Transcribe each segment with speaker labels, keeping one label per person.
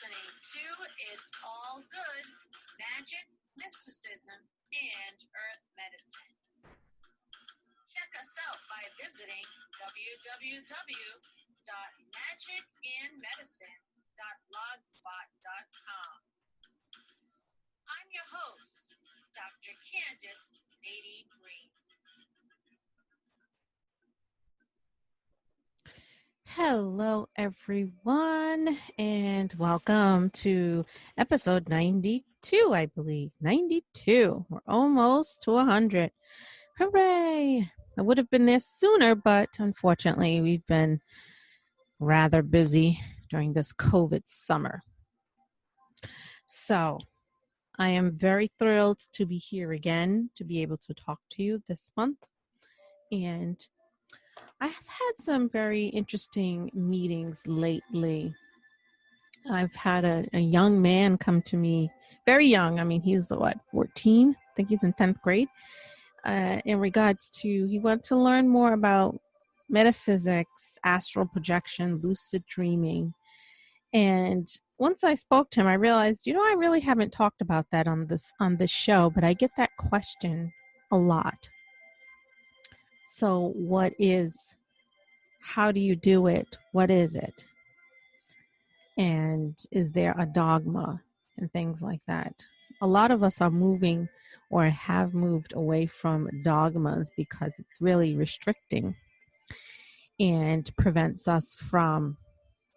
Speaker 1: listening to It's All Good, Magic, Mysticism, and Earth Medicine. Check us out by visiting www.magicandmedicine.blogspot.com. I'm your host, Dr. Candace Beatty Green.
Speaker 2: Hello, everyone, and welcome to episode 92, I believe. 92. We're almost to 100. Hooray! I would have been there sooner, but unfortunately, we've been rather busy during this COVID summer. So, I am very thrilled to be here again, to be able to talk to you this month. And I have had some very interesting meetings lately. I've had a young man come to me, very young. I mean, he's 14? I think he's in 10th grade. In regards to, he wanted to learn more about metaphysics, astral projection, lucid dreaming. And once I spoke to him, I realized, I really haven't talked about that on this show, but I get that question a lot. So how do you do it? What is it? And is there a dogma and things like that? A lot of us are moving or have moved away from dogmas because it's really restricting and prevents us from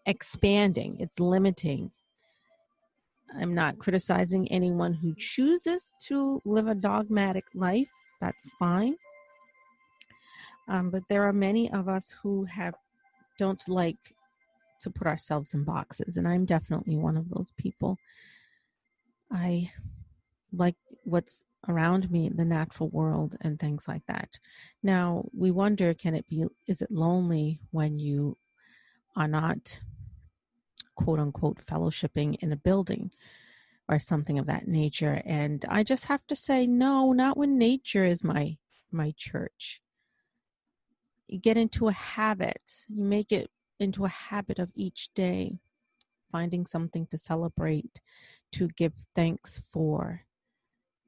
Speaker 2: expanding. It's limiting. I'm not criticizing anyone who chooses to live a dogmatic life. That's fine. But there are many of us who don't like to put ourselves in boxes, and I'm definitely one of those people. I like what's around me, the natural world and things like that. Now, we wonder, is it lonely when you are not, quote unquote, fellowshipping in a building or something of that nature? And I just have to say, no, not when nature is my church. You get into a habit, you make it into a habit of each day, finding something to celebrate, to give thanks for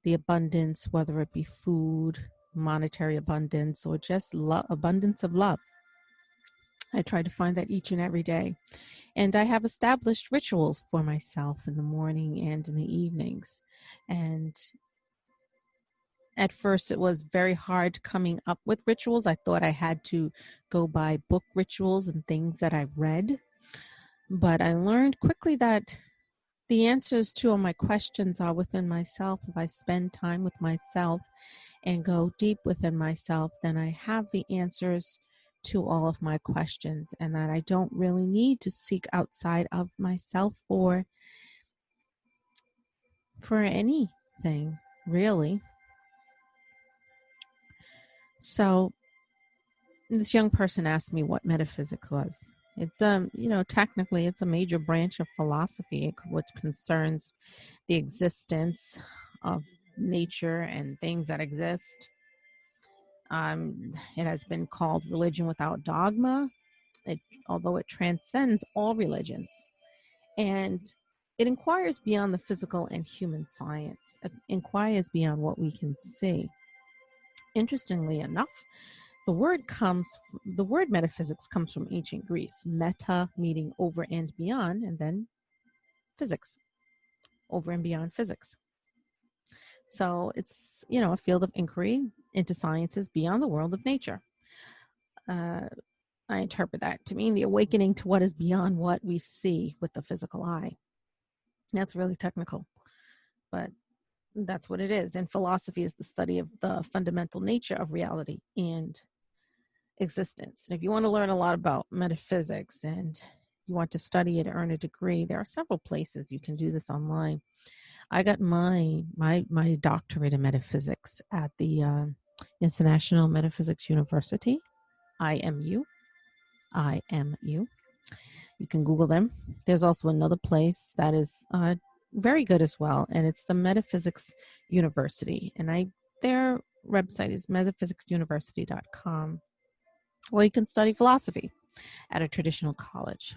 Speaker 2: the abundance, whether it be food, monetary abundance, or just abundance of love. I try to find that each and every day. And I have established rituals for myself in the morning and in the evenings. And at first, it was very hard coming up with rituals. I thought I had to go by book rituals and things that I read. But I learned quickly that the answers to all my questions are within myself. If I spend time with myself and go deep within myself, then I have the answers to all of my questions, and that I don't really need to seek outside of myself for anything, really. So this young person asked me what metaphysics was. It's technically it's a major branch of philosophy which concerns the existence of nature and things that exist. It has been called religion without dogma, although it transcends all religions. And it inquires beyond the physical and human science. It inquires beyond what we can see. Interestingly enough, the word metaphysics comes from ancient Greece. Meta meaning over and beyond, and then physics, over and beyond physics. So it's, a field of inquiry into sciences beyond the world of nature. I interpret that to mean the awakening to what is beyond what we see with the physical eye. That's really technical, but that's what it is. And philosophy is the study of the fundamental nature of reality and existence. And if you want to learn a lot about metaphysics and you want to study it or earn a degree, there are several places you can do this online. I got my doctorate in metaphysics at the International Metaphysics University, IMU. You can Google them. There's also another place that is very good as well, and it's the Metaphysics University. And their website is metaphysicuniversity.com. Or you can study philosophy at a traditional college.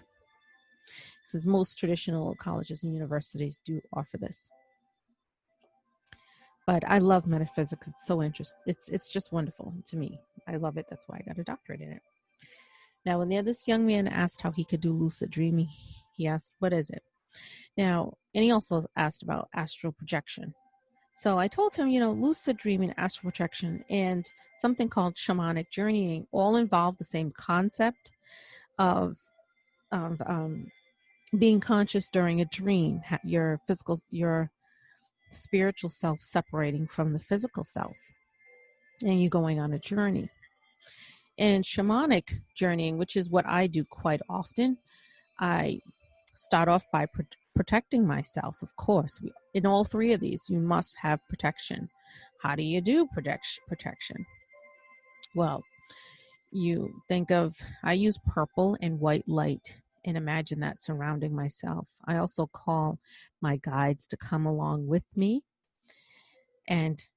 Speaker 2: because most traditional colleges and universities do offer this. But I love metaphysics. It's so interesting. It's just wonderful to me. I love it. That's why I got a doctorate in it. Now, when this young man asked how he could do lucid dreaming, he asked, "What is it?" Now, and he also asked about astral projection. So I told him, lucid dreaming, astral projection, and something called shamanic journeying all involve the same concept of being conscious during a dream, your spiritual self separating from the physical self, and you going on a journey. And shamanic journeying, which is what I do quite often, I start off by protecting myself. Of course, in all three of these, you must have protection. How do you do protection? Well, you think of, I use purple and white light and imagine that surrounding myself. I also call my guides to come along with me and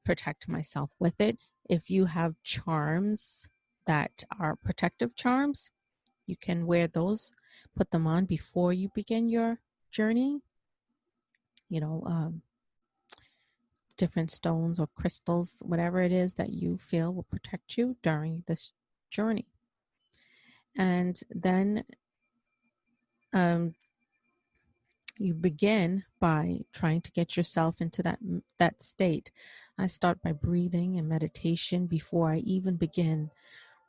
Speaker 2: protect myself with it. If you have charms that are protective charms, you can wear those, put them on before you begin your journey. Different stones or crystals, whatever it is that you feel will protect you during this journey. And then you begin by trying to get yourself into that state. I start by breathing and meditation before I even begin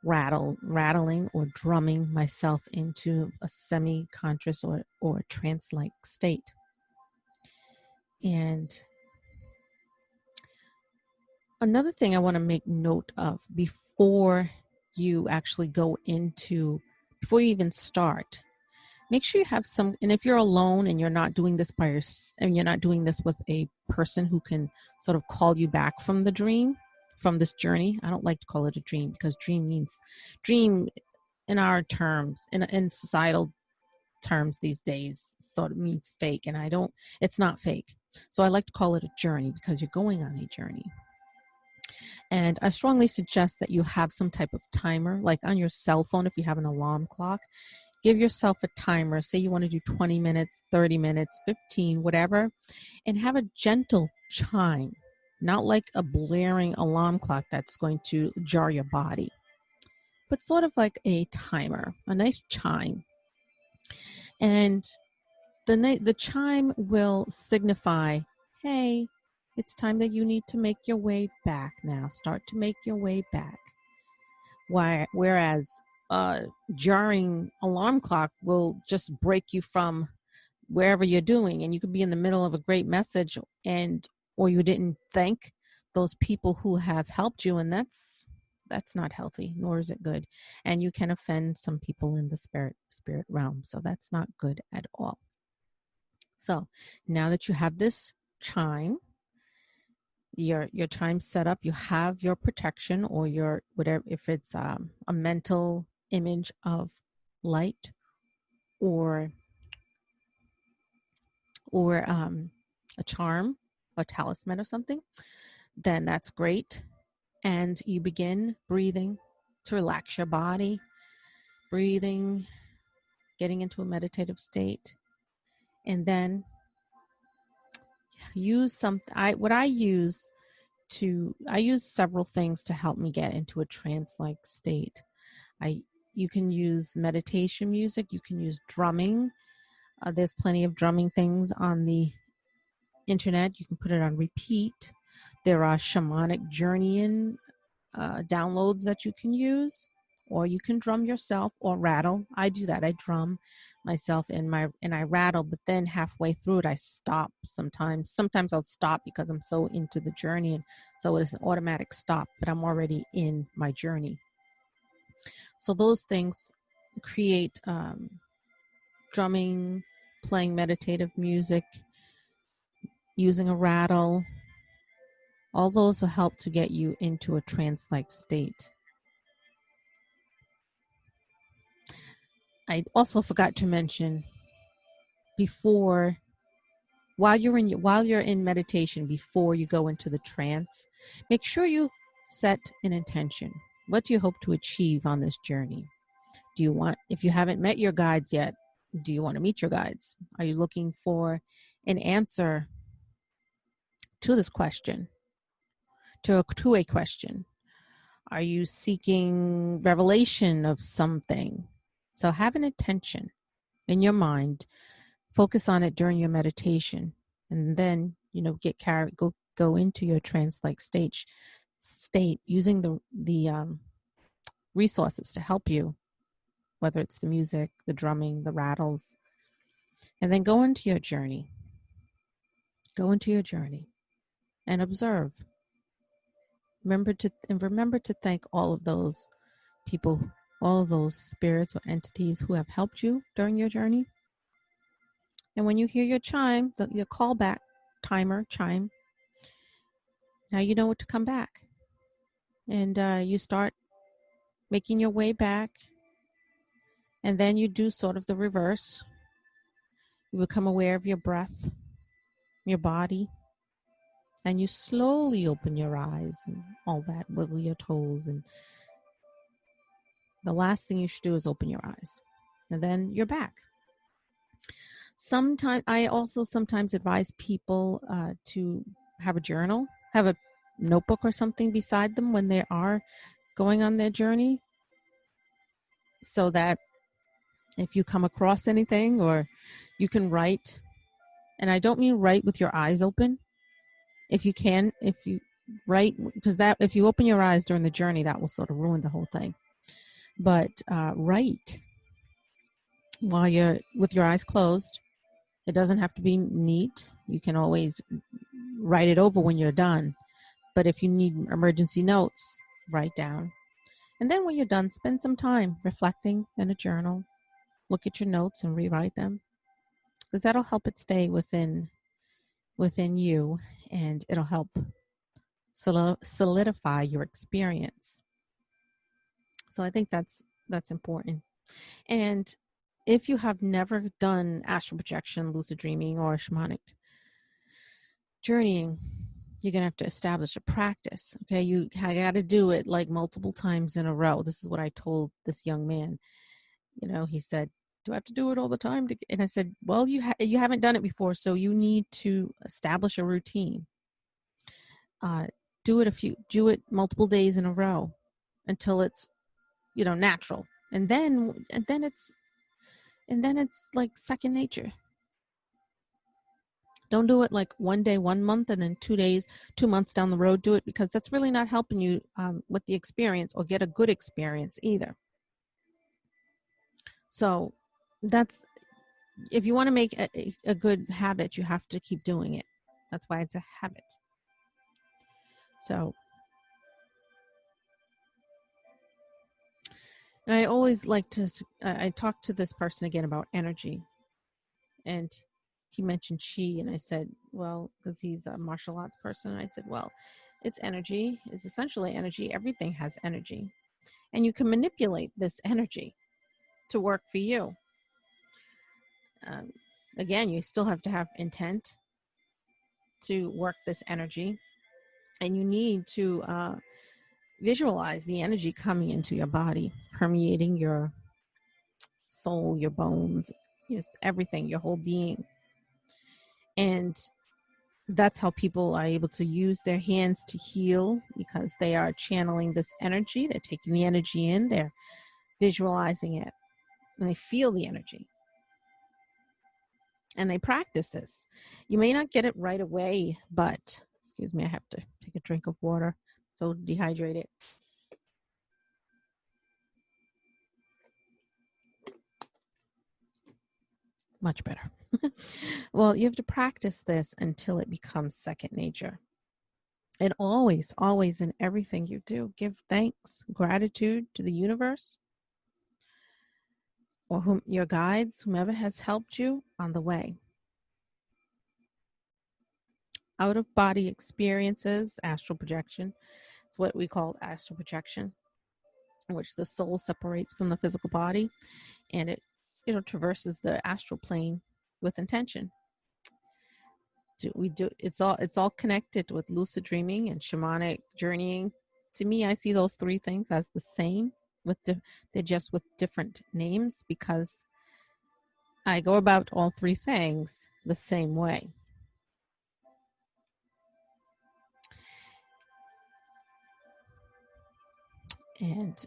Speaker 2: rattling or drumming myself into a semi-conscious or trance-like state. And another thing I want to make note of before you actually before you even start, make sure you have and if you're alone and you're not doing this and you're not doing this with a person who can sort of call you back from this journey. I don't like to call it a dream because dream in our terms, in societal terms these days, sort of means fake, and it's not fake. So I like to call it a journey because you're going on a journey. And I strongly suggest that you have some type of timer, like on your cell phone. If you have an alarm clock, give yourself a timer. Say you want to do 20 minutes, 30 minutes, 15, whatever, and have a gentle chime, not like a blaring alarm clock that's going to jar your body, but sort of like a timer, a nice chime. And the chime will signify, hey, it's time that you need to make your way back now. Start to make your way back. Whereas jarring alarm clock will just break you from wherever you're doing, and you could be in the middle of a great message or you didn't thank those people who have helped you, and that's not healthy, nor is it good. And you can offend some people in the spirit realm, so that's not good at all. So now that you have this chime, your chime set up, you have your protection or your whatever, if it's a mental image of light or a charm, a talisman or something, then that's great. And you begin breathing to relax your body, breathing, getting into a meditative state, and then use I use several things to help me get into a trance-like state. You can use meditation music, you can use drumming. There's plenty of drumming things on the internet. You can put it on repeat. There are shamanic journeying downloads that you can use, or you can drum yourself or rattle. I do that. I drum myself and I rattle, but then halfway through it I stop sometimes. Sometimes I'll stop because I'm so into the journey, and so it's an automatic stop, but I'm already in my journey. So those things create drumming, playing meditative music, using a rattle. All those will help to get you into a trance-like state. I also forgot to mention while you're in meditation, before you go into the trance, make sure you set an intention. What do you hope to achieve on this journey? If you haven't met your guides yet, Do you want to meet your guides? Are you looking for an answer to this question, to a question? Are you seeking revelation of something? So have an intention in your mind, focus on it during your meditation, and then, go into your trance-like state using the resources to help you, whether it's the music, the drumming, the rattles, and then go into your journey. Go into your journey and observe. Remember to thank all of those people, all of those spirits or entities who have helped you during your journey. And when you hear your chime, your callback timer chime, now you know what to come back. And you start making your way back. And then you do sort of the reverse. You become aware of your breath, your body, and you slowly open your eyes and all that, wiggle your toes. And the last thing you should do is open your eyes. And then you're back. I also sometimes advise people to have a journal, have a notebook or something beside them when they are going on their journey, so that if you come across anything, or you can write, and I don't mean write with your eyes open. If you write, because that, if you open your eyes during the journey, that will sort of ruin the whole thing. But write while you're with your eyes closed. It doesn't have to be neat. You can always write it over when you're done. But if you need emergency notes, write down. And then when you're done, spend some time reflecting in a journal. Look at your notes and rewrite them, because that'll help it stay within you, and it'll help solidify your experience. So I think that's important. And if you have never done astral projection, lucid dreaming, or shamanic journeying, you're going to have to establish a practice. Okay, you got to do it like multiple times in a row. This is what I told this young man. He said, do I have to do it all the time? And I said, well, you haven't done it before, so you need to establish a routine. Do it multiple days in a row until it's, natural. And then it's like second nature. Don't do it like one day, 1 month, and then 2 months down the road do it, because that's really not helping you with the experience, or get a good experience either. So if you want to make a good habit, you have to keep doing it. That's why it's a habit. So, and I always like to, I talked to this person again about energy, and he mentioned chi, and I said, well, because he's a martial arts person, and I said, well, it's energy. It's essentially energy. Everything has energy, and you can manipulate this energy to work for you. Again, you still have to have intent to work this energy, and you need to visualize the energy coming into your body, permeating your soul, your bones, everything, your whole being. And that's how people are able to use their hands to heal, because they are channeling this energy. They're taking the energy in, they're visualizing it, and they feel the energy. And they practice this. You may not get it right away, but, excuse me, I have to take a drink of water. So dehydrated. Much better. Well, you have to practice this until it becomes second nature. And always, always in everything you do, give thanks, gratitude to the universe, or your guides, whomever has helped you on the way. Out-of-body experiences, astral projection, is what we call astral projection, in which the soul separates from the physical body, and it traverses the astral plane with intention. It's all connected with lucid dreaming and shamanic journeying. To me, I see those three things as the same, they're just with different names, because I go about all three things the same way. And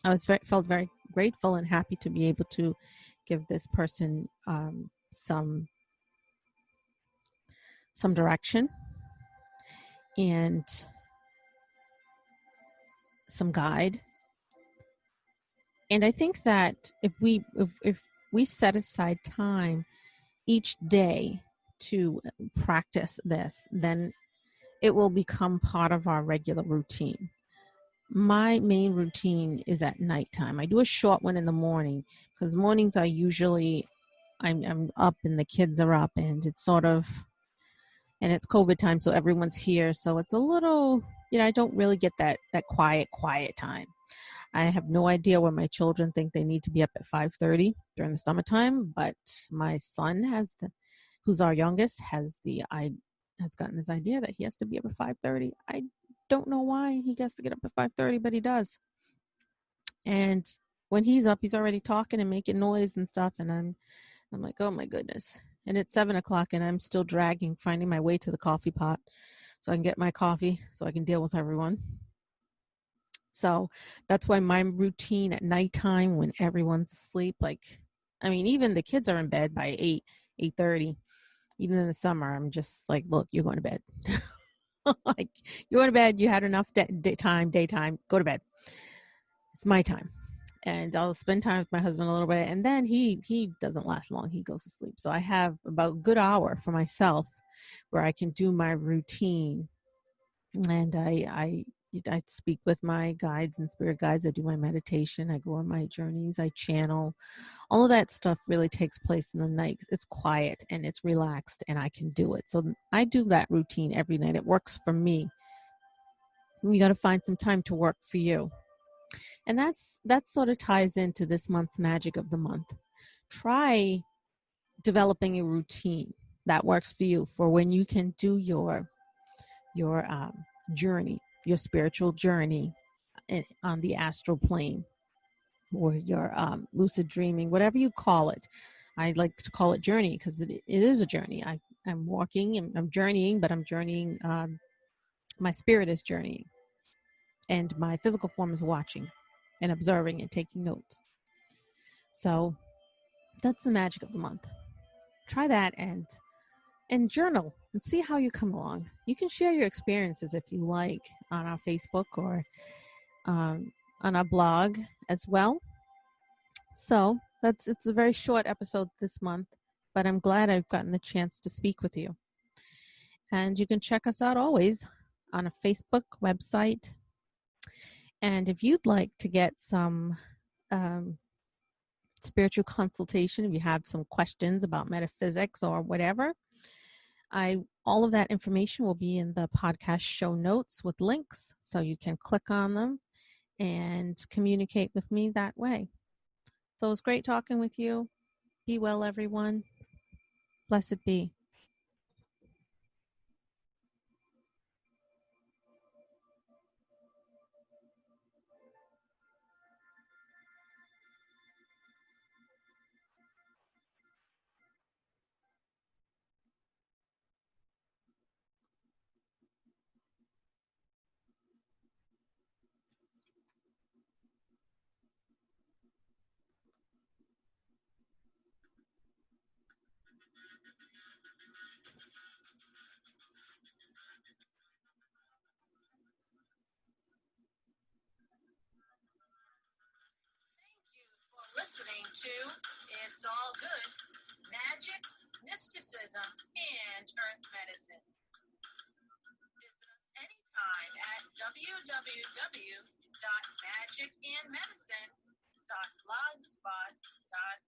Speaker 2: I felt very grateful and happy to be able to give this person some direction and some guide. And I think that if we set aside time each day to practice this, then it will become part of our regular routine. My main routine is at nighttime. I do a short one in the morning because mornings are usually I'm up and the kids are up, and it's sort of, and it's COVID time, so everyone's here, so it's a little, I don't really get that quiet time. I have no idea why my children think they need to be up at 5:30 during the summertime, but my son who's our youngest, has gotten this idea that he has to be up at 5:30. I don't know why he gets to get up at 5:30, but he does. And when he's up, he's already talking and making noise and stuff, and I'm like, oh my goodness. And it's 7:00 and I'm still finding my way to the coffee pot so I can get my coffee so I can deal with everyone. So that's why my routine at nighttime, when everyone's asleep, even the kids are in bed by 8:30. Even in the summer, I'm just like, look, you're going to bed. Like, you're going to bed. You had enough daytime, go to bed. It's my time. And I'll spend time with my husband a little bit. And then he doesn't last long. He goes to sleep. So I have about a good hour for myself where I can do my routine. And I speak with my guides and spirit guides. I do my meditation. I go on my journeys. I channel. All of that stuff really takes place in the night. It's quiet and it's relaxed and I can do it. So I do that routine every night. It works for me. You got to find some time to work for you. And that sort of ties into this month's magic of the month. Try developing a routine that works for you for when you can do your journey, your spiritual journey on the astral plane, or your lucid dreaming, whatever you call it. I like to call it journey because it is a journey. I'm walking and I'm journeying, but I'm journeying. My spirit is journeying, and my physical form is watching and observing and taking notes. So that's the magic of the month. Try that and journal and see how you come along. You can share your experiences if you like on our Facebook or on our blog as well. So it's a very short episode this month, but I'm glad I've gotten the chance to speak with you. And you can check us out always on a Facebook website. And if you'd like to get some spiritual consultation, if you have some questions about metaphysics or whatever, all of that information will be in the podcast show notes with links, so you can click on them and communicate with me that way. So it was great talking with you. Be well, everyone. Blessed be.
Speaker 1: Listening to It's All Good, Magic, Mysticism, and Earth Medicine. Visit us anytime at www.magicandmedicine.blogspot.com.